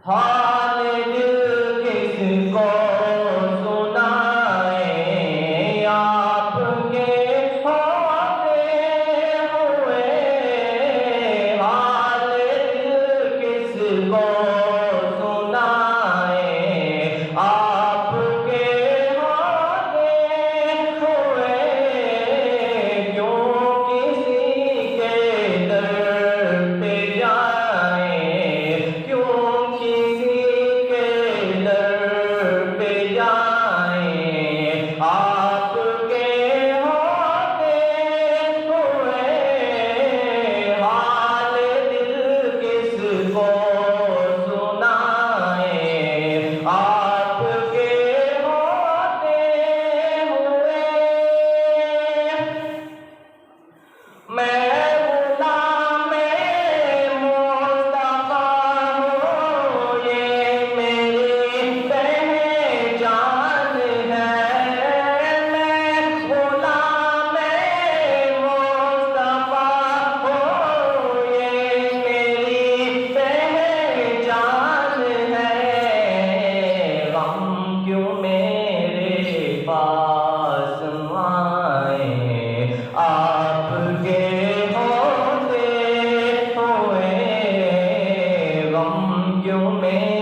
हाल दिल किसको सुनाए, आपके होते हुए। हाल दिल किसको सुनाए, आपके होते हुए। क्यों किसी के दर पे जाए, क्यों किसी के दर पे जाए, आपके होते हुए। हाल दिल किसको सुनाए, आपके होते हुए। मैं गुलाम-ए-मुस्तफा हूँ, ये मेरी पहचान है। मैं गुलाम-ए-मुस्तफा हूँ, ये मेरी पहचान है। गम क्यों मेरे पास आए, आपके होते हुए। गम क्यों मेरे